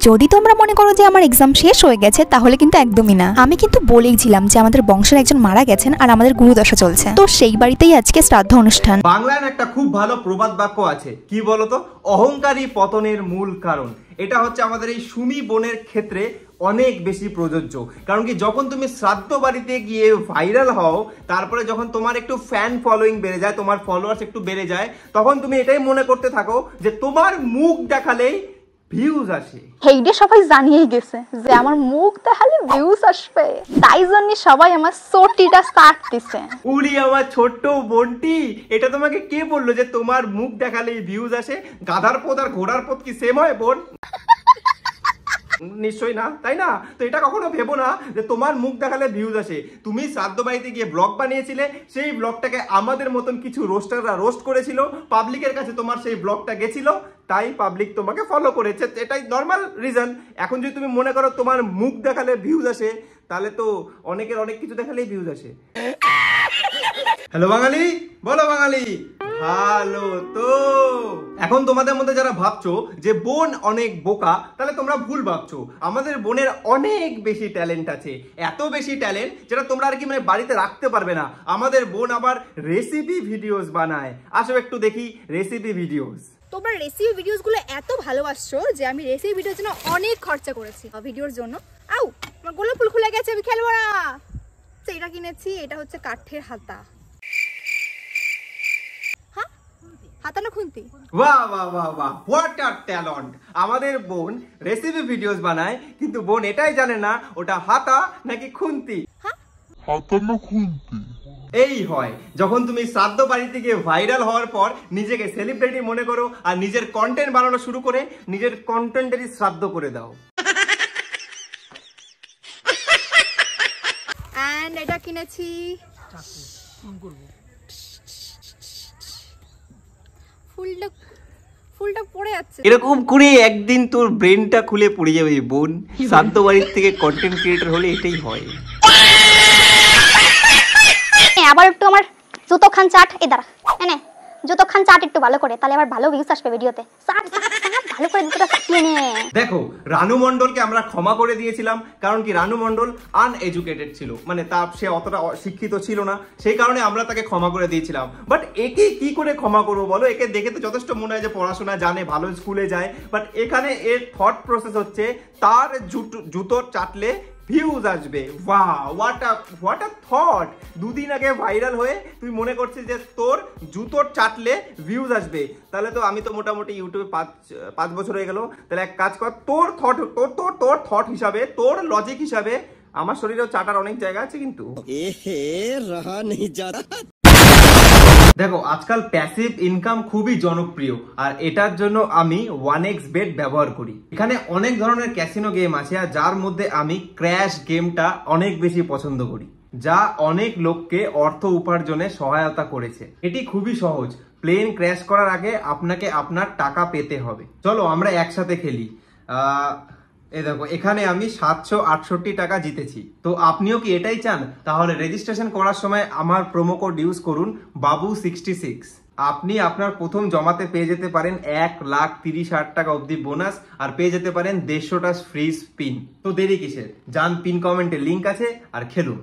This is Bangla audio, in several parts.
যদি তোমরা মনে করো যে আমার এক্সাম শেষ হয়ে গেছে তাহলে কিন্তু একদমই না। আমি কিন্তু বলেইছিলাম যে আমাদের বংশের একজন মারা গেছেন আর আমাদের গুরুদশা চলছে, তো সেই বাড়িতেই আজকে শ্রাদ্ধ অনুষ্ঠান। বাংলায় একটা খুব ভালো প্রবাদ বাক্য আছে, কি বলতো, অহংকারী পতনের মূল কারণ। এটা হচ্ছে আমাদের এই সুমি বোনের ক্ষেত্রে অনেক বেশি প্রযোজ্য। কারণ কি, যখন তুমি শ্রাদ্ধ বাড়িতে গিয়ে ভাইরাল হও, তারপরে যখন তোমার একটু ফ্যান ফলোয়িং বেড়ে যায়, তোমার ফলোয়ার্স একটু বেড়ে যায়, তখন তুমি এটাই মনে করতে থাকো যে তোমার মুখ দেখালেই ভিউজ আসে। হেইডে সবাই জানিয়েই গেছে যে আমার মুখ দেখালে ভিউজ আসবে, তাই জন্য সবাই আমার সোটিটা স্টার্ট দিছে। উলি আমার ছোট্ট বোনটি, এটা তোমাকে কে বললো যে তোমার মুখ দেখালেই ভিউজ আসে? গাধার পথ আর ঘোড়ার পথ কি সেম হয় বোন? নিশ্চয়ই না, তাই না? তো এটা কখনো ভেবো না যে তোমার মুখ দেখালে ভিউজ আসে। তুমি শ্রাদ্ধ বাড়িতে গিয়ে ব্লগ বানিয়েছিলে, সেই ব্লগটাকে আমাদের মতন কিছু রোস্টাররা রোস্ট করেছিল, পাবলিকের কাছে তোমার সেই ব্লগটা গেছিল, তাই পাবলিক তোমাকে ফলো করেছে। এটাই নর্মাল রিজন। এখন যদি তুমি মনে করো তোমার মুখ দেখালে ভিউজ আসে, তাহলে তো অনেকের অনেক কিছু দেখালেই ভিউজ আসে। হ্যালো বাঙালি, বলো বাঙালি, ভালো তো? এখন তোমাদের মধ্যে যারা ভাবছো যে বোন অনেক বোকা, তাহলে তোমরা ভুল ভাবছো। আমাদের বোনের অনেক বেশি ট্যালেন্ট আছে, এত বেশি ট্যালেন্ট যেটা তোমরা আর কি মানে বাড়িতে রাখতে পারবে না। আমাদের বোন আবার রেসিপি ভিডিওস বানায়। আসো একটু দেখি রেসিপি ভিডিওস। তোমরা রেসিপি ভিডিওস গুলো এত ভালোবাসছো যে আমি রেসিপি ভিডিওর জন্য অনেক খরচা করেছি ভিডিওর জন্য। আউ, আমার গোলাপ ফুল খুলে গেছে, আমি খেলবো না। এটা কিনেছি, এটা হচ্ছে কাঠের হাতা। হ্যাঁ, হাতা না খুন্তি? বাহ বাহ বাহ বাহ, হোয়াট আ ট্যালেন্ট! আমাদের বোন রেসিপি ভিডিওস বানায়, কিন্তু বোন এটাই জানে না ওটা হাতা নাকি খুন্তি। হ্যাঁ, হাতা না খুন্তি। এই হয় যখন তুমি শ্রাদ্ধ বাড়িতে গিয়ে ভাইরাল হওয়ার পর নিজেকে সেলিব্রিটি মনে করো আর নিজের কন্টেন্ট বানানো শুরু করে নিজের কন্টেন্টেরই শ্রাদ্ধ করে দাও। এন্ড এটা কিনেছি, ফুলটা পড়ে যাচ্ছে। এরকম করে একদিন তোর ব্রেনটা খুলে পড়ে যাবে বোন। শ্রাদ্ধ বাড়ির থেকে কন্টেন্ট ক্রিয়েটর হলে এটাই হয়। আবার একটু আমার জুতো খান চাট, এই দাঁড়া এনে জুতো খান চাট একটু ভালো করে, তাহলে আবার ভালো ভিউজ আসবে ভিডিওতে। চাট ভালো করে জুতোটা চাটিয়ে নে। দেখো, রানু মণ্ডলকে আমরা ক্ষমা করে দিয়েছিলাম, কারণ কি রানু মণ্ডল আনএডুকেটেড ছিল, মানে সে অতটা শিক্ষিত ছিল না, সেই কারণে আমরা তাকে ক্ষমা করে দিয়েছিলাম। বাট একে কি করে ক্ষমা করবো বলো? একে দেখে তো যথেষ্ট মনে হয় যে পড়াশোনা জানে, ভালো স্কুলে যায়। বাট এখানে এর থট প্রসেস হচ্ছে তার জুতো চাটলে ভিউজ আসবে। Wow, what a thought! দুদিন আগে ভাইরাল হয়ে তুই মনে করছিস যে তোর জুতোর চাটলে ভিউজ আসবে। তাহলে তো আমি তো মোটামুটি ইউটিউবে 5 বছর হয়ে গেল। তাহলে এক কাজ কর, তোর থট হিসাবে, তোর লজিক হিসাবে আমার শরীরেও চাটার অনেক জায়গা আছে। কিন্তু দেখো, আজকাল প্যাসিভ ইনকাম খুবই জনপ্রিয়, আর এটার জন্য আমি 1xBet ব্যবহার করি। এখানে অনেক ধরনের ক্যাসিনো গেম আছে, আর যার মধ্যে আমি ক্র্যাশ গেমটা অনেক বেশি পছন্দ করি, যা অনেক লোককে অর্থ উপার্জনে সহায়তা করেছে। এটি খুবই সহজ। প্লেন ক্র্যাশ করার আগে আপনাকে আপনার টাকা পেতে হবে। চলো আমরা একসাথে খেলি। এই দেখো, এখানে আমি 768 টাকা জিতেছি। তো আপনিও কি এটাই চান? তাহলে রেজিস্ট্রেশন করার সময় আমার প্রোমো কোড ইউজ করুন বাবু66। আপনি আপনার প্রথম জমাতে পেয়ে যেতে পারেন 1,30,000 টাকা অবধি বোনাস, আর পেয়ে যেতে পারেন 150টা ফ্রি স্পিন। তো দেরি কিসের? যান, পিন কমেন্টে লিঙ্ক আছে, আর খেলুন।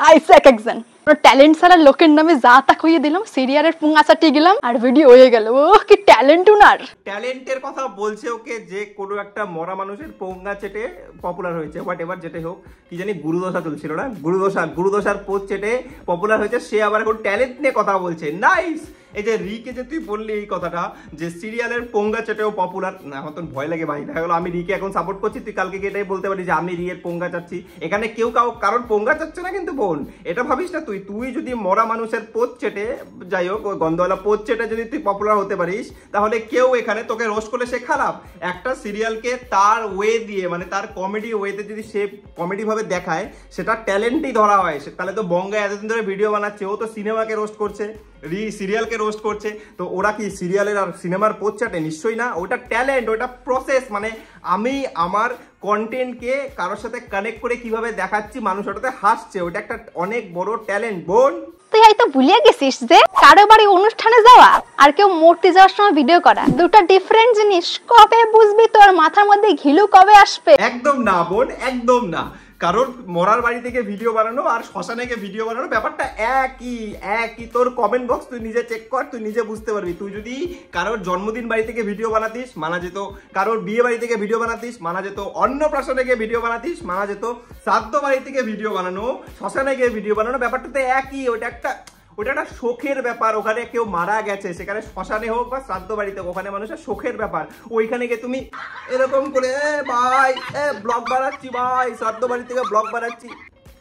আইসেক একজন ট্যালেন্ট সারা লোকের নামে যা তা কইয়ে দিলাম, সিরিয়ালের পুঙ্গা চাটিয়ে গেলাম, আর ভিডিও হয়ে গেল। ও কি ট্যালেন্ট উনার! ট্যালেন্টের কথা বলছে ওকে যে কোনো একটা মরা মানুষের পোঙ্গা চেটে পপুলার হয়েছে। হোয়াট এভার, যেটাই হোক, কি জানি গুরুদশা চলছিল না, গুরুদশার পোস্ট চেটে পপুলার হয়েছে। সে আবার এখন ট্যালেন্ট নিয়ে কথা বলছে। নাইস! এই যে রিকে যে তুই বললি এই কথাটা, যে সিরিয়ালের পোঙ্গা চেটেও পপুলার, না এখন তো ভয় লাগে ভাই। দেখা গেলো আমি রিকে এখন সাপোর্ট করছি, তুই কালকে গিয়ে এটাই বলতে পারি যে আমি রিয়ের পোঙ্গা চাচ্ছি। এখানে কেউ কারণ পোঙ্গা চাচ্ছে না কিন্তু বোন, এটা ভাবিস না। তুই যদি মরা মানুষের পোস্ট চেটে, যাই হোক গন্ধওয়ালা পোস্ট চেটে যদি তুই পপুলার হতে পারিস, তাহলে কেউ এখানে তোকে রোস্ট করলে সে খারাপ। একটা সিরিয়ালকে তার ওয়ে দিয়ে, মানে তার কমেডি ওয়েতে যদি সে কমেডি ভাবে দেখায়, সেটা ট্যালেন্টই ধরা হয়। তাহলে তো বঙ্গে এতদিন ধরে ভিডিও বানাচ্ছে, ও তো সিনেমাকে রোস্ট করছে। সিরিয়ালকে রোস্ট করছে, তো ওরা কি সিরিয়ালের আর সিনেমার পোচ চাটে? নিশ্চয়ই না, ওটা ট্যালেন্ট, ওটা প্রসেস। মানে আমি আমার কন্টেন্টকে কারোর সাথে কানেক্ট করে কিভাবে দেখাচ্ছি, মানুষ ওটাতে হাসছে, ওটা একটা অনেক বড় ট্যালেন্ট বোন। তুই হয়তো ভুলিয়ে গেছিস যে কারো বাড়ি অনুষ্ঠানে যাওয়া আর কেউ মূর্তি যাওয়ার সময় ভিডিও করা দুটো ডিফারেন্ট জিনিস। কবে বুঝবি তোর মাথার মধ্যে ঘিলু কবে আসবে? একদম না বোন, একদম না। কারোর মরার বাড়ি থেকে ভিডিও বানানো আর শ্মশানে গিয়ে ভিডিও বানানো ব্যাপারটা একই। তোর কমেন্ট বক্স তুই নিজে চেক কর, তুই নিজে বুঝতে পারবি। তুই যদি কারোর জন্মদিন বাড়ি থেকে ভিডিও বানাতিস মানা যেত, কারোর বিয়ে বাড়ি থেকে ভিডিও বানাতিস মানা যেত, অন্নপ্রাশনে গিয়ে ভিডিও বানাতিস মানা যেত, শ্রাদ্ধ বাড়ি থেকে ভিডিও বানানো, শ্মশানে গিয়ে ভিডিও বানানো ব্যাপারটা তো একই। ওটা একটা শোকের ব্যাপার। ওখানে কেউ মারা গেছে, সেখানে শ্মশানে হোক বা শ্রাদ্ধ বাড়িতে, ওখানে মানুষের শোকের ব্যাপার। ওইখানে গিয়ে তুমি এরকম করে ভাই ব্লগ বানাচ্ছি, ভাই শ্রাদ্ধ বাড়ি থেকে ব্লগ বানাচ্ছি,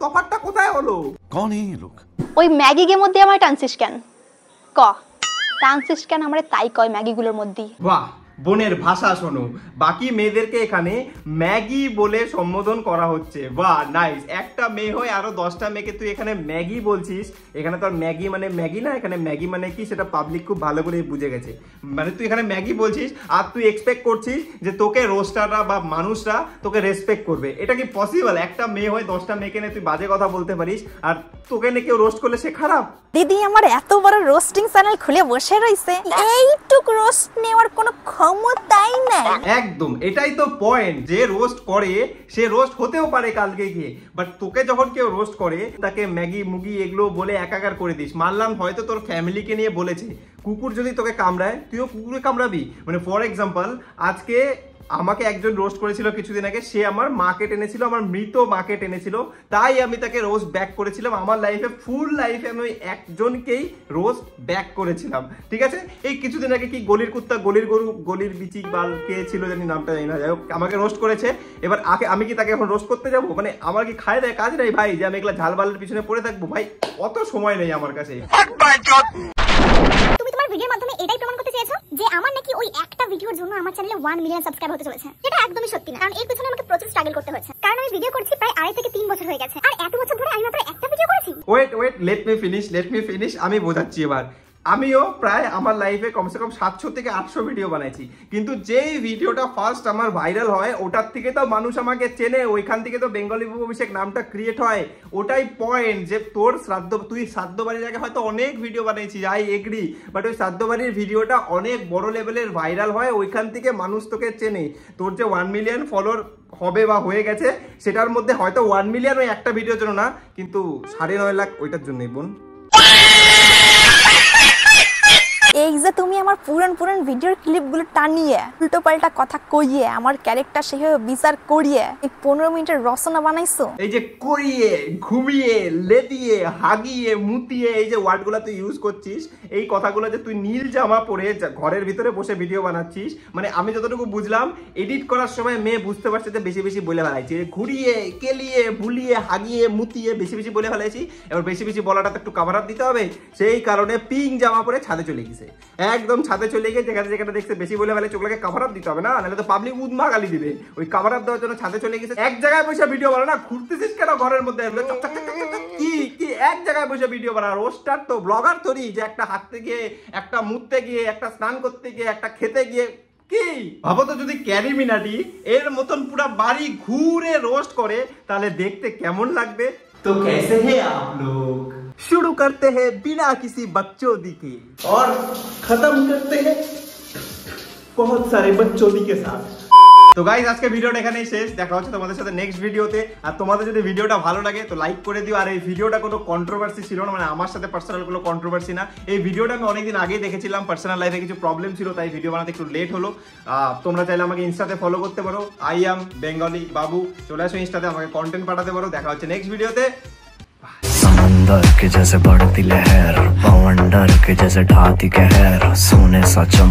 তফাৎটা কোথায় হলো? कौन है ये लोग? ওই ম্যাগি গের মধ্যে আমার টানছিস কেন? টানছিস কেন আমরা তাই কয় ম্যাগি গুলোর মধ্যে। বাহ, বোনের ভাষা শোনো। বাকি মেয়েদেরকে এখানে ম্যাগি বলে সম্বোধন করা হচ্ছে। বাহ, নাইস। একটা মেয়ে হয় আরো 10টা মেয়েকে তুই এখানে ম্যাগি বলছিস। এখানে তো ম্যাগি মানে ম্যাগি না, এখানে ম্যাগি মানে কি সেটা পাবলিক খুব ভালো করে বুঝে গেছে। মানে তুই এখানে ম্যাগি বলছিস আর তুই এক্সপেক্ট করছিস যে তোকে রোস্টাররা বা মানুষরা তোকে রেসপেক্ট করবে। এটা কি পসিবল? একটা মেয়ে হয় 10টা মেয়েকে নিয়ে তুই বাজে কথা বলতে পারিস, আর তোকে নিয়ে কেউ রোস্ট করলে সে খারাপ? দিদি আমার এত বড় রোস্টিং চ্যানেল খুলে বসে রইছে, এইটুক রোস্ট নেওয়ার কোনো ক্ষমতাই নাই। একদম, এটাই তো পয়েন্ট, যে রোস্ট করে সে রোস্ট হতেও পারে কালকে গিয়ে, বাট তোকে যখন কেউ রোস্ট করে তাকে ম্যাগি মুগি এগুলো বলে একাকার করে দিস। মানলাম হয়তো তোর ফ্যামিলিকে নিয়ে বলেছে, কুকুর যদি তোকে কামড়ায় তুইও কুকুরকে কামড়াবি। মানে ফর এক্সাম্পল, আজকে আমাকে একজন রোস্ট করেছিল কিছুদিন আগে, সে আমার মাকে টেনেছিল, আমার মৃত মাকে টেনেছিল, তাই আমি তাকে রোস্ট ব্যাক করেছিলাম। আমার লাইফে ফুল লাইফে আমি ওই একজনকেই রোস্ট ব্যাক করেছিলাম, ঠিক আছে? এই কিছুদিন আগে কি গলির কুত্তা, গলির গরু, গলির বিচি বাল কে ছিল জানি, নামটা জানি না, যাই হোক আমাকে রোস্ট করেছে। এবার আমি কি তাকে এখন রোস্ট করতে যাবো? মানে আমার কি খায় দেয় কাজ নেই ভাই যে আমি এগুলা ঝালবালের পিছনে পড়ে থাকবো? ভাই অত সময় নেই আমার কাছে। তুমি তোমার ভিডিওর মাধ্যমে এটাই প্রমাণ করতে চেয়েছো যে আমার নাকি ওই একটা ভিডিওর জন্য আমার চ্যানেলে 1 মিলিয়ন সাবস্ক্রাইব হতে চলেছে। এটা একদমই সত্যি না, কারণ এর পিছনে আমাকে প্রচুর স্ট্রাগল করতে হয়েছে। কারণ আমি ভিডিও করছি প্রায় 2.5 থেকে 3 বছর হয়ে গেছে, আর এত বছর ধরে আমি মাত্র একটা ভিডিও করেছি। Wait, let me finish. আমি বোঝাচ্ছি এবার। আমিও প্রায় আমার লাইফে কমসে কম 700 থেকে 800 ভিডিও বানাইছি, কিন্তু যেই ভিডিওটা ফার্স্ট আমার ভাইরাল হয় ওটার থেকে তো মানুষ আমাকে চেনে, ওইখান থেকে তো বেঙ্গলি অভিষেক নামটা ক্রিয়েট হয়। ওটাই পয়েন্ট, যে তোর তুই শ্রাদ্ধ বাড়ির আগে হয়তো অনেক ভিডিও বানাইছিস, আই এগ্রি, বাট ওই শ্রাদ্ধ বাড়ির ভিডিওটা অনেক বড় লেভেলের ভাইরাল হয়, ওইখান থেকে মানুষ তোকে চেনে। তোর যে 1 মিলিয়ন ফলোয়ার হবে বা হয়ে গেছে, সেটার মধ্যে হয়তো 1 মিলিয়ন ওই একটা ভিডিওর জন্য না, কিন্তু 9.5 লাখ ওইটার জন্যই বোন। এই যে তুমি আমার পুরান ভিডিওর ক্লিপগুলো টানিয়ে উল্টো পাল্টা কথা কইয়ে আমার ক্যারেক্টার সেভাবে বিচার করিয়ে এই 15 মিনিটের রচনা বানাইছো। এই যে করিয়ে, ঘুমিয়ে, লেদিয়ে, হাগিয়ে, মুতিয়ে, এই যে ওয়ার্ডগুলো তুই ইউজ করছিস, এই কথাগুলো যে তুই নীল জামা পরে ঘরের ভিতরে বসে ভিডিও বানাচ্ছিস, মানে আমি যতটুকু বুঝলাম এডিট করার সময় মেয়ে বুঝতে পারছে যে বেশি বলে ফেলাইছি। ঘুরিয়ে, কেলিয়ে, ভুলিয়ে, হাগিয়ে, মুতিয়ে বেশি বলে ফেলাইছি। এবার বেশি বলাটা তো একটু কভার আপ দিতে হবে, সেই কারণে পিঙ্ক জামা পরে ছাদে চলে গেছে, একদম ছাদে চলে গিয়ে যেখানে দেখছে বেশি বলে ফেলে চোখটাকে কভার আপ দিতে হবে না, নাহলে তো পাবলিক উদ্মা গালি দিবে। ওই কভার আপ দেওয়ার জন্য ছাদে চলে গেছে। এক জায়গায় বসে ভিডিও বানা না, ঘুরতেছিস কেন ঘরের মধ্যে? কি এক জায়গায় বসে ভিডিও বানা? রোস্টার তো ব্লগার থরি যে একটা হাঁটতে গিয়ে, একটা মুততে গিয়ে, একটা স্নান করতে গিয়ে, একটা খেতে গিয়ে। কি ভাবো তো, যদি ক্যারি মিনাটি এর মতন পুরো বাড়ি ঘুরে রোস্ট করে তাহলে দেখতে কেমন লাগবে? तो कैसे हैं आप लोग? शुरू करते हैं बिना किसी बकचोदी के और खत्म करते हैं बहुत सारे बकचोदी के साथ। তো গাইস, আজকে ভিডিওটা এখানেই শেষ। দেখা হচ্ছে তোমাদের সাথে নেক্সট ভিডিওতে। আর তোমাদের যদি ভিডিওটা ভালো লাগে তো লাইক করে দিও। আর এই ভিডিওটা কোনো কন্ট্রোভার্সি ছিল না, মানে আমার সাথে পার্সোনাল কোনো কন্ট্রোভার্সি না। এই ভিডিওটা আমি অনেকদিন আগেই দেখেছিলাম, পার্সোনাল লাইফে কিছু প্রবলেম ছিল, তাই ভিডিও বানাতে একটু লেট হলো। তোমরা চাইলে আমাকে ইনস্টাতে ফলো করতে পারো, আই এম বেঙ্গলি বাবু, চলে আসো ইনস্টাতে, আমাকে কন্টেন্ট পাঠাতে পারো। দেখা হচ্ছে নেক্সট ভিডিওতে। समंदर के जैसे बढ़ती लहर, बवंडर के जैसे ढाती कहर, सोने सा चम